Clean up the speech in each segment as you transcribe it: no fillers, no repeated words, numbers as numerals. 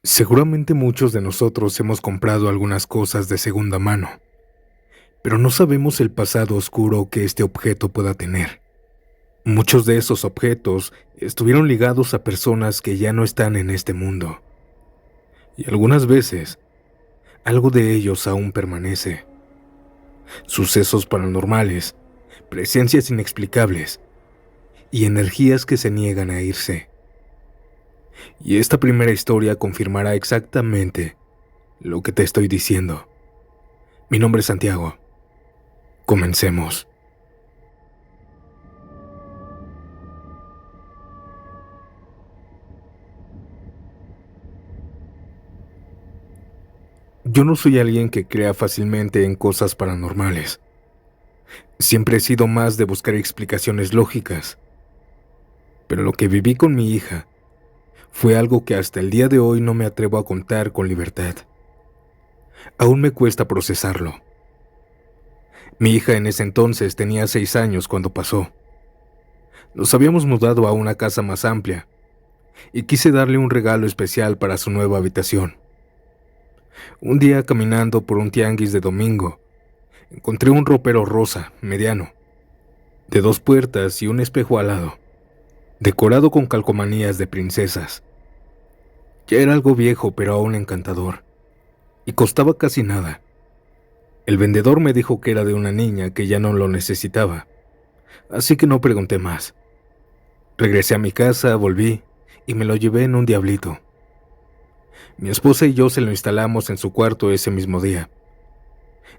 Seguramente muchos de nosotros hemos comprado algunas cosas de segunda mano, pero no sabemos el pasado oscuro que este objeto pueda tener. Muchos de esos objetos estuvieron ligados a personas que ya no están en este mundo, y algunas veces algo de ellos aún permanece. Sucesos paranormales, presencias inexplicables y energías que se niegan a irse. Y esta primera historia confirmará exactamente lo que te estoy diciendo. Mi nombre es Santiago. Comencemos. Yo no soy alguien que crea fácilmente en cosas paranormales. Siempre he sido más de buscar explicaciones lógicas. Pero lo que viví con mi hija fue algo que hasta el día de hoy no me atrevo a contar con libertad. Aún me cuesta procesarlo. Mi hija en ese entonces tenía 6 años cuando pasó. Nos habíamos mudado a una casa más amplia y quise darle un regalo especial para su nueva habitación. Un día caminando por un tianguis de domingo, encontré un ropero rosa, mediano, de 2 puertas y un espejo al lado, decorado con calcomanías de princesas. Ya era algo viejo pero aún encantador, y costaba casi nada. El vendedor me dijo que era de una niña que ya no lo necesitaba, así que no pregunté más. Regresé a mi casa, volví y me lo llevé en un diablito. Mi esposa y yo se lo instalamos en su cuarto ese mismo día.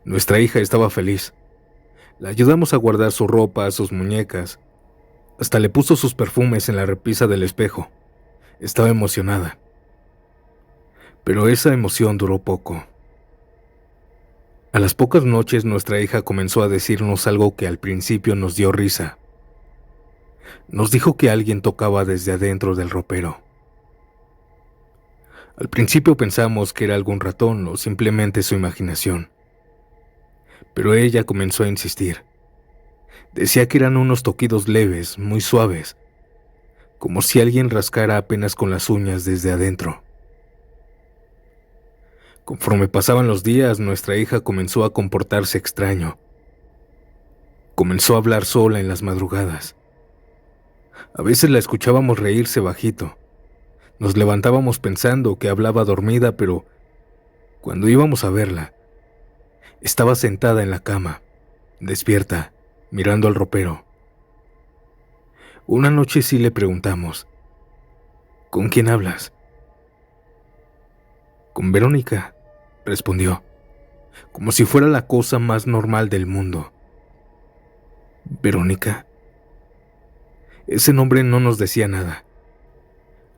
Nuestra hija estaba feliz. La ayudamos a guardar su ropa, sus muñecas. Hasta le puso sus perfumes en la repisa del espejo. Estaba emocionada. Pero esa emoción duró poco. A las pocas noches nuestra hija comenzó a decirnos algo que al principio nos dio risa. Nos dijo que alguien tocaba desde adentro del ropero. Al principio pensamos que era algún ratón o simplemente su imaginación. Pero ella comenzó a insistir. Decía que eran unos toquidos leves, muy suaves, como si alguien rascara apenas con las uñas desde adentro. Conforme pasaban los días, nuestra hija comenzó a comportarse extraño. Comenzó a hablar sola en las madrugadas. A veces la escuchábamos reírse bajito. Nos levantábamos pensando que hablaba dormida, pero cuando íbamos a verla, estaba sentada en la cama, despierta, mirando al ropero. Una noche sí le preguntamos, ¿con quién hablas? Con Verónica, respondió, como si fuera la cosa más normal del mundo. ¿Verónica? Ese nombre no nos decía nada,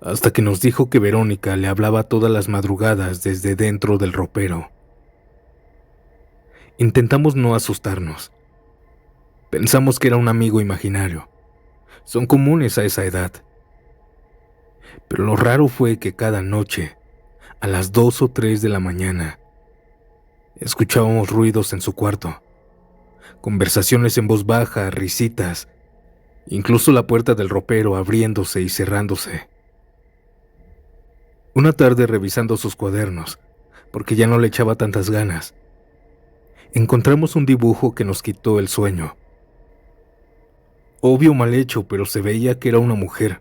hasta que nos dijo que Verónica le hablaba todas las madrugadas desde dentro del ropero. Intentamos no asustarnos. Pensamos que era un amigo imaginario. Son comunes a esa edad. Pero lo raro fue que cada noche, a las 2 o 3 de la mañana, escuchábamos ruidos en su cuarto, conversaciones en voz baja, risitas, incluso la puerta del ropero abriéndose y cerrándose. Una tarde, revisando sus cuadernos, porque ya no le echaba tantas ganas, encontramos un dibujo que nos quitó el sueño. Obvio mal hecho, pero se veía que era una mujer,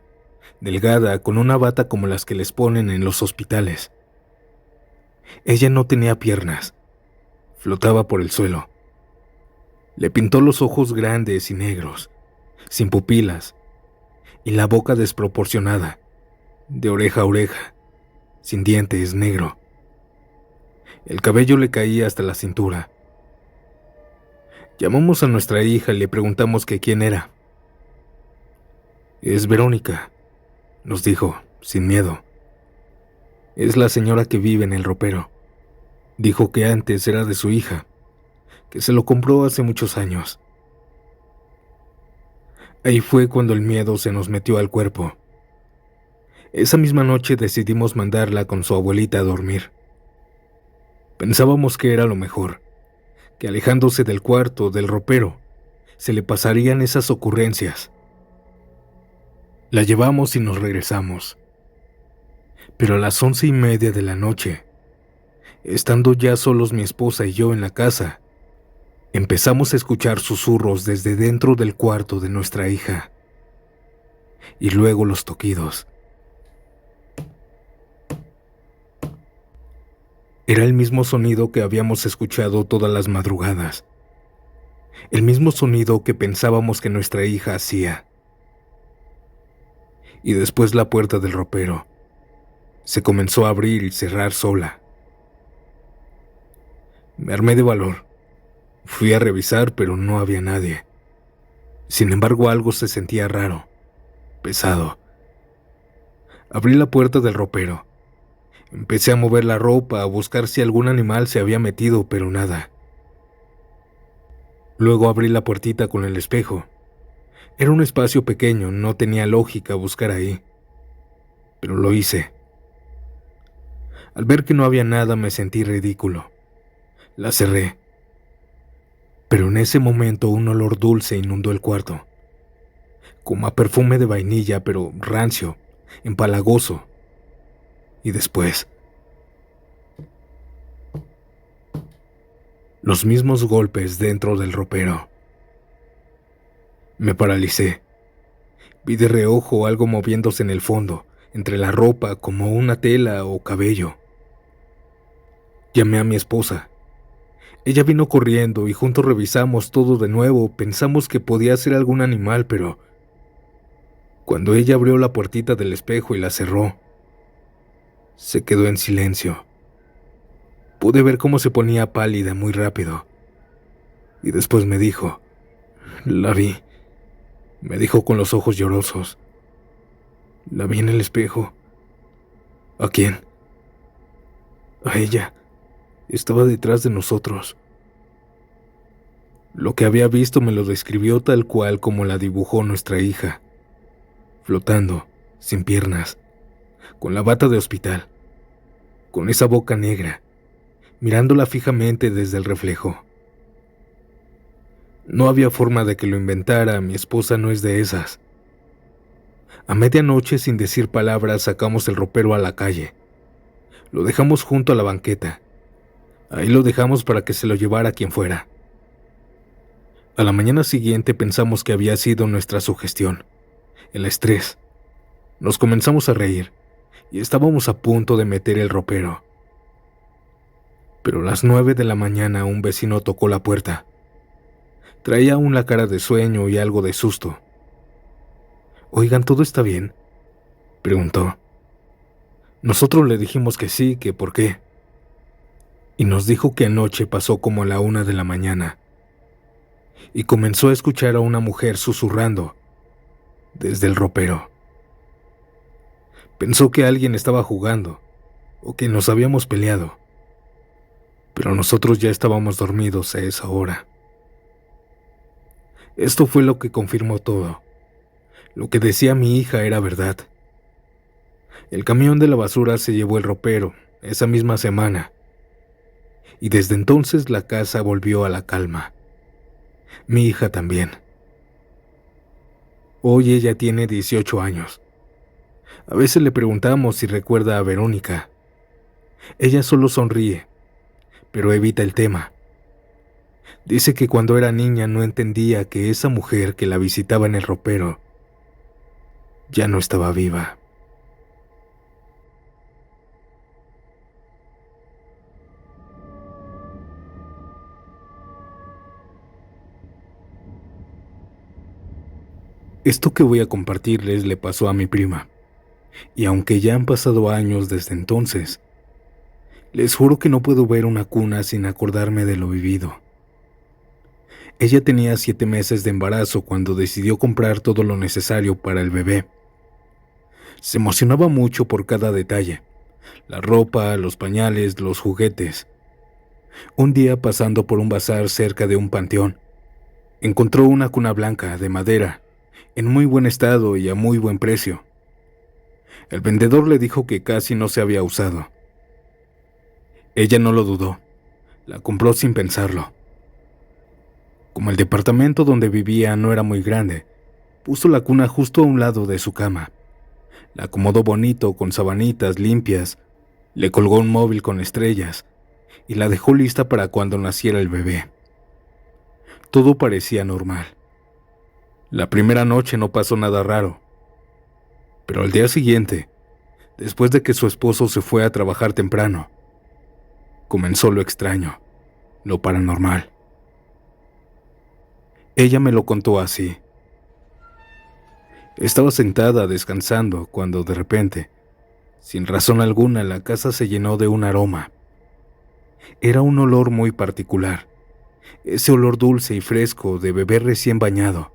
delgada, con una bata como las que les ponen en los hospitales. Ella no tenía piernas, flotaba por el suelo. Le pintó los ojos grandes y negros, sin pupilas, y la boca desproporcionada, de oreja a oreja, sin dientes, negro. El cabello le caía hasta la cintura. Llamamos a nuestra hija y le preguntamos que quién era. Es Verónica, nos dijo, sin miedo. Es la señora que vive en el ropero. Dijo que antes era de su hija, que se lo compró hace muchos años. Ahí fue cuando el miedo se nos metió al cuerpo. Esa misma noche decidimos mandarla con su abuelita a dormir. Pensábamos que era lo mejor, que alejándose del cuarto, del ropero, se le pasarían esas ocurrencias. La llevamos y nos regresamos. Pero a las 11:30 de la noche, estando ya solos mi esposa y yo en la casa, empezamos a escuchar susurros desde dentro del cuarto de nuestra hija, y luego los toquidos. Era el mismo sonido que habíamos escuchado todas las madrugadas, el mismo sonido que pensábamos que nuestra hija hacía. Y después la puerta del ropero se comenzó a abrir y cerrar sola. Me armé de valor. Fui a revisar, pero no había nadie. Sin embargo, algo se sentía raro, pesado. Abrí la puerta del ropero. Empecé a mover la ropa, a buscar si algún animal se había metido, pero nada. Luego abrí la puertita con el espejo. Era un espacio pequeño, no tenía lógica buscar ahí, pero lo hice. Al ver que no había nada me sentí ridículo. La cerré. Pero en ese momento un olor dulce inundó el cuarto, como a perfume de vainilla, pero rancio, empalagoso. Y después, los mismos golpes dentro del ropero. Me paralicé. Vi de reojo algo moviéndose en el fondo, entre la ropa, como una tela o cabello. Llamé a mi esposa. Ella vino corriendo y juntos revisamos todo de nuevo. Pensamos que podía ser algún animal, pero cuando ella abrió la puertita del espejo y la cerró, se quedó en silencio. Pude ver cómo se ponía pálida muy rápido. Y después me dijo, la vi. Me dijo con los ojos llorosos. La vi en el espejo. ¿A quién? A ella. Estaba detrás de nosotros. Lo que había visto me lo describió tal cual como la dibujó nuestra hija. Flotando, sin piernas, con la bata de hospital, con esa boca negra, mirándola fijamente desde el reflejo. No había forma de que lo inventara, mi esposa no es de esas. A medianoche, sin decir palabras, sacamos el ropero a la calle. Lo dejamos junto a la banqueta. Ahí lo dejamos para que se lo llevara quien fuera. A la mañana siguiente pensamos que había sido nuestra sugestión, el estrés. Nos comenzamos a reír y estábamos a punto de meter el ropero. Pero a las 9 de la mañana un vecino tocó la puerta. Traía aún la cara de sueño y algo de susto. «Oigan, ¿todo está bien?», preguntó. Nosotros le dijimos que sí, que por qué. Y nos dijo que anoche pasó como a la 1 de la mañana. Y comenzó a escuchar a una mujer susurrando desde el ropero. Pensó que alguien estaba jugando o que nos habíamos peleado. Pero nosotros ya estábamos dormidos a esa hora. Esto fue lo que confirmó todo. Lo que decía mi hija era verdad. El camión de la basura se llevó el ropero esa misma semana. Y desde entonces la casa volvió a la calma. Mi hija también. Hoy ella tiene 18 años. A veces le preguntamos si recuerda a Verónica. Ella solo sonríe, pero evita el tema. Dice que cuando era niña no entendía que esa mujer que la visitaba en el ropero ya no estaba viva. Esto que voy a compartirles le pasó a mi prima, y aunque ya han pasado años desde entonces, les juro que no puedo ver una cuna sin acordarme de lo vivido. Ella tenía 7 meses de embarazo cuando decidió comprar todo lo necesario para el bebé. Se emocionaba mucho por cada detalle: la ropa, los pañales, los juguetes. Un día, pasando por un bazar cerca de un panteón, encontró una cuna blanca de madera, en muy buen estado y a muy buen precio. El vendedor le dijo que casi no se había usado. Ella no lo dudó, la compró sin pensarlo. Como el departamento donde vivía no era muy grande, puso la cuna justo a un lado de su cama. La acomodó bonito con sabanitas limpias, le colgó un móvil con estrellas y la dejó lista para cuando naciera el bebé. Todo parecía normal. La primera noche no pasó nada raro, pero al día siguiente, después de que su esposo se fue a trabajar temprano, comenzó lo extraño, lo paranormal. Ella me lo contó así. Estaba sentada descansando cuando de repente, sin razón alguna, la casa se llenó de un aroma. Era un olor muy particular, ese olor dulce y fresco de bebé recién bañado,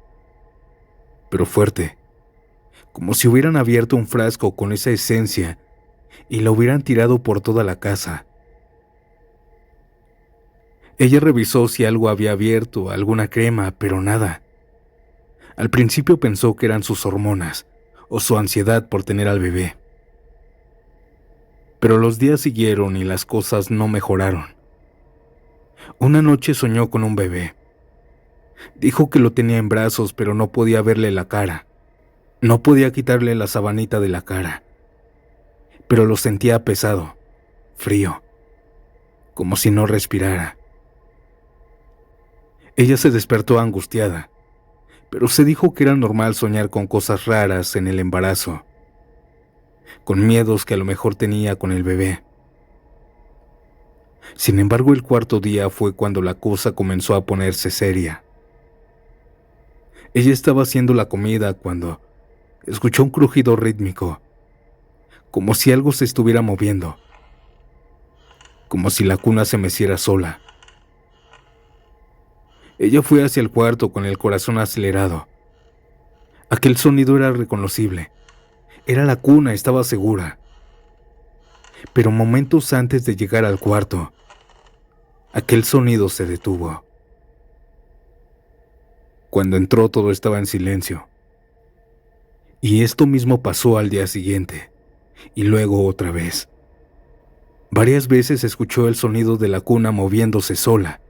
pero fuerte, como si hubieran abierto un frasco con esa esencia y la hubieran tirado por toda la casa. Ella revisó si algo había abierto, alguna crema, pero nada. Al principio pensó que eran sus hormonas o su ansiedad por tener al bebé. Pero los días siguieron y las cosas no mejoraron. Una noche soñó con un bebé. Dijo que lo tenía en brazos, pero no podía verle la cara. No podía quitarle la sabanita de la cara. Pero lo sentía pesado, frío, como si no respirara. Ella se despertó angustiada, pero se dijo que era normal soñar con cosas raras en el embarazo, con miedos que a lo mejor tenía con el bebé. Sin embargo, el cuarto día fue cuando la cosa comenzó a ponerse seria. Ella estaba haciendo la comida cuando escuchó un crujido rítmico, como si algo se estuviera moviendo, como si la cuna se meciera sola. Ella fue hacia el cuarto con el corazón acelerado. Aquel sonido era reconocible. Era la cuna, estaba segura. Pero momentos antes de llegar al cuarto, aquel sonido se detuvo. Cuando entró todo estaba en silencio. Y esto mismo pasó al día siguiente, y luego otra vez. Varias veces escuchó el sonido de la cuna moviéndose sola,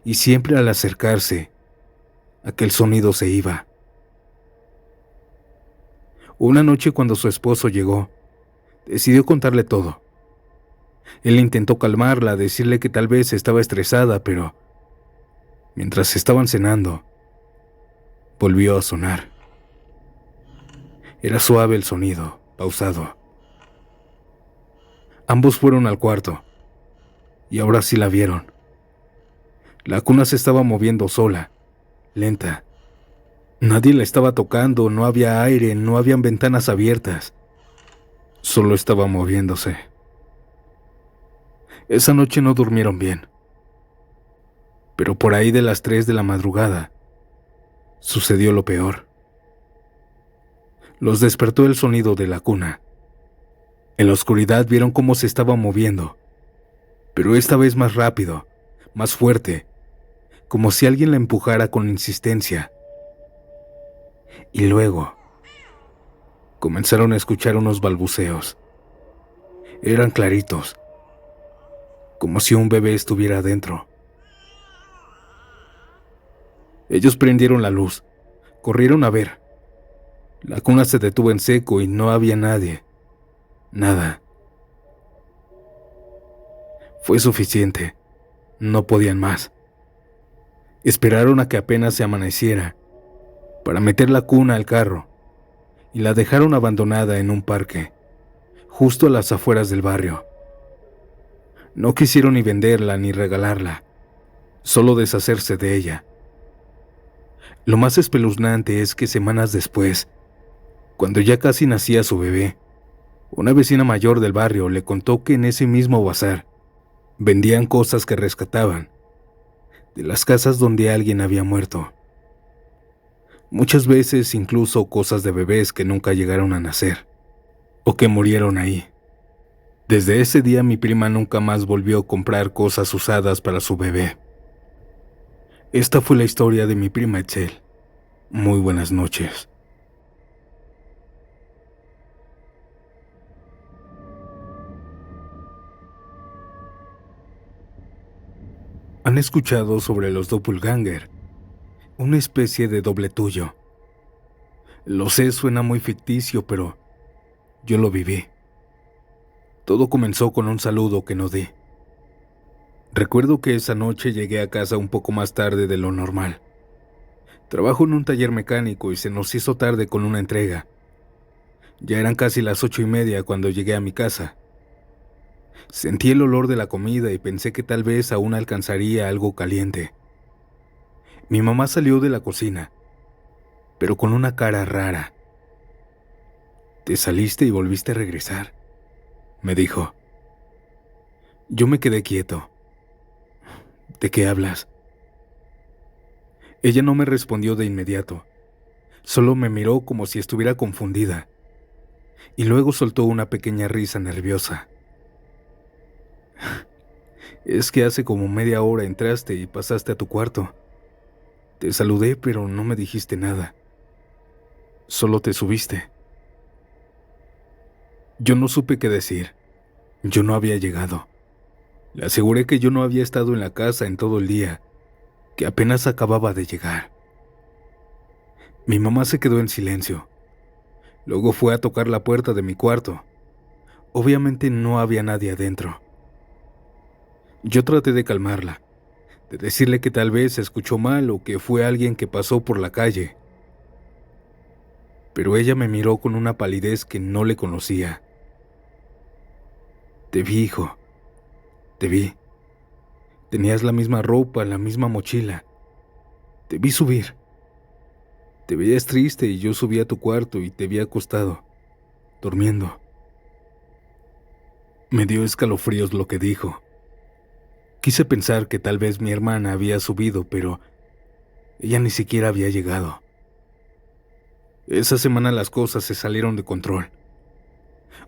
y siempre al acercarse, aquel sonido se iba. Una noche cuando su esposo llegó, decidió contarle todo. Él intentó calmarla, decirle que tal vez estaba estresada, pero mientras estaban cenando, volvió a sonar. Era suave el sonido, pausado. Ambos fueron al cuarto, y ahora sí la vieron. La cuna se estaba moviendo sola, lenta. Nadie la estaba tocando, no había aire, no habían ventanas abiertas. Solo estaba moviéndose. Esa noche no durmieron bien. Pero por ahí de las 3 de la madrugada, sucedió lo peor. Los despertó el sonido de la cuna. En la oscuridad vieron cómo se estaba moviendo, pero esta vez más rápido, más fuerte, como si alguien la empujara con insistencia. Y luego comenzaron a escuchar unos balbuceos. Eran claritos, como si un bebé estuviera adentro. Ellos prendieron la luz, corrieron a ver. La cuna se detuvo en seco y no había nadie, nada. Fue suficiente, no podían más. Esperaron a que apenas se amaneciera para meter la cuna al carro y la dejaron abandonada en un parque, justo a las afueras del barrio. No quisieron ni venderla ni regalarla, solo deshacerse de ella. Lo más espeluznante es que semanas después, cuando ya casi nacía su bebé, una vecina mayor del barrio le contó que en ese mismo bazar vendían cosas que rescataban de las casas donde alguien había muerto. Muchas veces incluso cosas de bebés que nunca llegaron a nacer o que murieron ahí. Desde ese día mi prima nunca más volvió a comprar cosas usadas para su bebé. Esta fue la historia de mi prima Etzel. Muy buenas noches. ¿Han escuchado sobre los doppelganger? Una especie de doble tuyo. Lo sé, suena muy ficticio, pero Yo lo viví. Todo comenzó con un saludo que no di. Recuerdo que esa noche llegué a casa un poco más tarde de lo normal. Trabajo en un taller mecánico y se nos hizo tarde con una entrega. Ya eran casi las 8:30 cuando llegué a mi casa. Sentí el olor de la comida y pensé que tal vez aún alcanzaría algo caliente. Mi mamá salió de la cocina, pero con una cara rara. «¿Te saliste y volviste a regresar?», me dijo. Yo me quedé quieto. «¿De qué hablas?». Ella no me respondió de inmediato. Solo me miró como si estuviera confundida. Y luego soltó una pequeña risa nerviosa. «Es que hace como media hora entraste y pasaste a tu cuarto. Te saludé, pero no me dijiste nada. Solo te subiste». Yo no supe qué decir. Yo no había llegado. Le aseguré que yo no había estado en la casa en todo el día, que apenas acababa de llegar. Mi mamá se quedó en silencio. Luego fue a tocar la puerta de mi cuarto. Obviamente no había nadie adentro. Yo traté de calmarla, de decirle que tal vez se escuchó mal o que fue alguien que pasó por la calle. Pero ella me miró con una palidez que no le conocía. «Te vi, hijo. Te vi. Tenías la misma ropa, la misma mochila. Te vi subir. Te veías triste y yo subí a tu cuarto y te vi acostado, durmiendo». Me dio escalofríos lo que dijo. Quise pensar que tal vez mi hermana había subido, pero ella ni siquiera había llegado. Esa semana las cosas se salieron de control.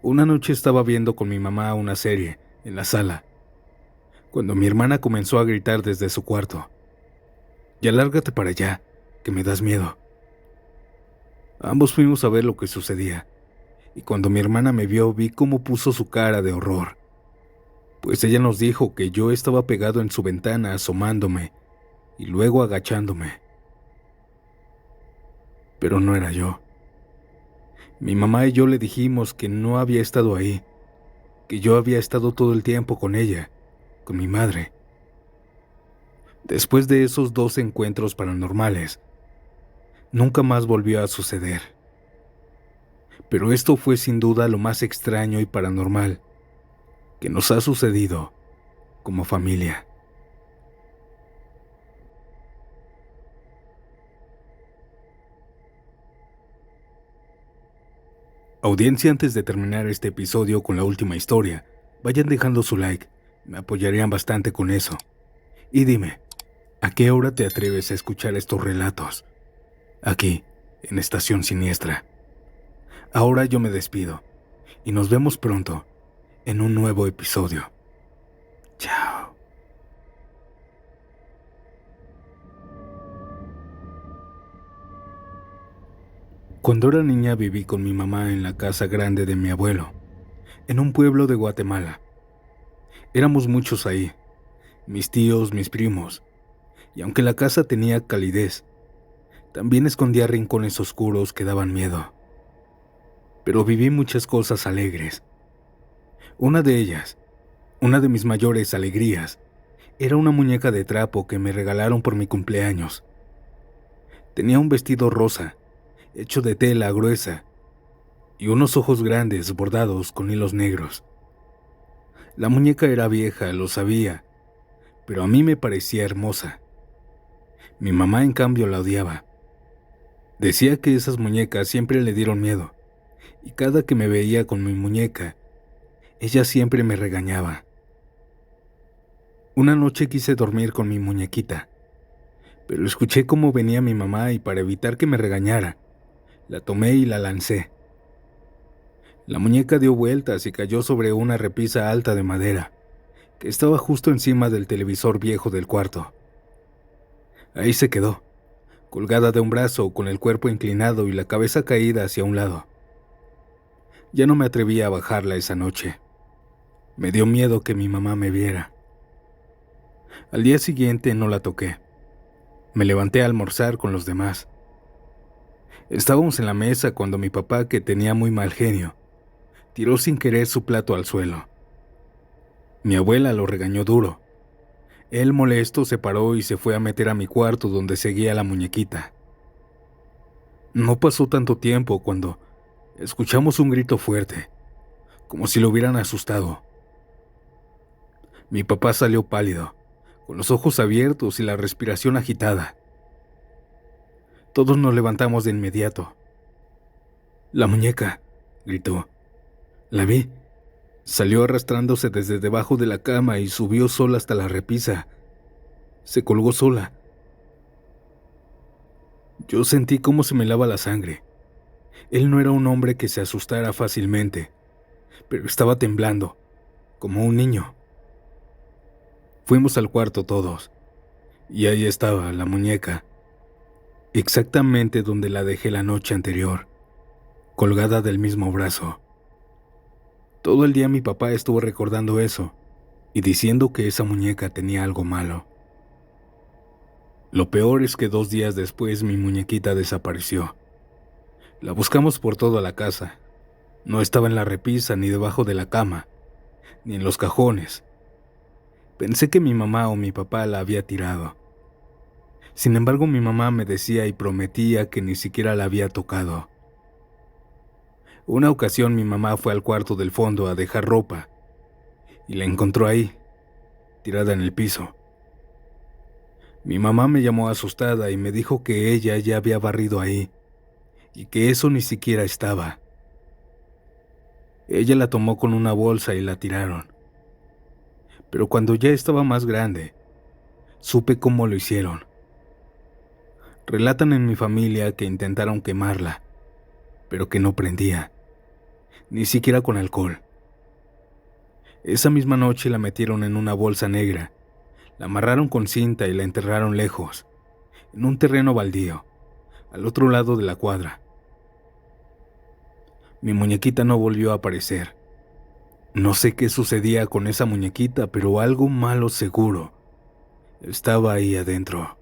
Una noche estaba viendo con mi mamá una serie en la sala, cuando mi hermana comenzó a gritar desde su cuarto: «Ya lárgate para allá, que me das miedo». Ambos fuimos a ver lo que sucedía, y cuando mi hermana me vio vi cómo puso su cara de horror, pues ella nos dijo que yo estaba pegado en su ventana asomándome y luego agachándome. Pero no era yo. Mi mamá y yo le dijimos que no había estado ahí, que yo había estado todo el tiempo con ella, con mi madre. Después de esos 2 encuentros paranormales, nunca más volvió a suceder. Pero esto fue sin duda lo más extraño y paranormal que nos ha sucedido como familia. Audiencia, antes de terminar este episodio con la última historia, vayan dejando su like, me apoyarían bastante con eso. Y dime, ¿a qué hora te atreves a escuchar estos relatos? Aquí, en Estación Siniestra. Ahora yo me despido, y nos vemos pronto en un nuevo episodio. Chao. Cuando era niña viví con mi mamá en la casa grande de mi abuelo, en un pueblo de Guatemala. Éramos muchos ahí, mis tíos, mis primos, y aunque la casa tenía calidez, también escondía rincones oscuros que daban miedo. Pero viví muchas cosas alegres. Una de ellas, una de mis mayores alegrías, era una muñeca de trapo que me regalaron por mi cumpleaños. Tenía un vestido rosa, hecho de tela gruesa, y unos ojos grandes bordados con hilos negros. La muñeca era vieja, lo sabía, pero a mí me parecía hermosa. Mi mamá, en cambio, la odiaba. Decía que esas muñecas siempre le dieron miedo, y cada que me veía con mi muñeca, ella siempre me regañaba. Una noche quise dormir con mi muñequita, pero escuché cómo venía mi mamá y para evitar que me regañara, la tomé y la lancé. La muñeca dio vueltas y cayó sobre una repisa alta de madera, que estaba justo encima del televisor viejo del cuarto. Ahí se quedó, colgada de un brazo con el cuerpo inclinado y la cabeza caída hacia un lado. Ya no me atrevía a bajarla esa noche. Me dio miedo que mi mamá me viera. Al día siguiente no la toqué. Me levanté a almorzar con los demás. Estábamos en la mesa cuando mi papá, que tenía muy mal genio, tiró sin querer su plato al suelo. Mi abuela lo regañó duro. Él, molesto, se paró y se fue a meter a mi cuarto donde seguía la muñequita. No pasó tanto tiempo cuando escuchamos un grito fuerte, como si lo hubieran asustado. Mi papá salió pálido, con los ojos abiertos y la respiración agitada. Todos nos levantamos de inmediato. «La muñeca», gritó. «La vi». Salió arrastrándose desde debajo de la cama y subió sola hasta la repisa. Se colgó sola. Yo sentí cómo se me helaba la sangre. Él no era un hombre que se asustara fácilmente, pero estaba temblando, como un niño. Fuimos al cuarto todos, y ahí estaba la muñeca, exactamente donde la dejé la noche anterior, colgada del mismo brazo. Todo el día mi papá estuvo recordando eso y diciendo que esa muñeca tenía algo malo. Lo peor es que 2 días después mi muñequita desapareció. La buscamos por toda la casa. No estaba en la repisa, ni debajo de la cama, ni en los cajones. Pensé que mi mamá o mi papá la había tirado. Sin embargo, mi mamá me decía y prometía que ni siquiera la había tocado. Una ocasión mi mamá fue al cuarto del fondo a dejar ropa y la encontró ahí, tirada en el piso. Mi mamá me llamó asustada y me dijo que ella ya había barrido ahí y que eso ni siquiera estaba. Ella la tomó con una bolsa y la tiraron. Pero cuando ya estaba más grande, supe cómo lo hicieron. Relatan en mi familia que intentaron quemarla, pero que no prendía, ni siquiera con alcohol. Esa misma noche la metieron en una bolsa negra, la amarraron con cinta y la enterraron lejos, en un terreno baldío, al otro lado de la cuadra. Mi muñequita no volvió a aparecer. No sé qué sucedía con esa muñequita, pero algo malo seguro estaba ahí adentro.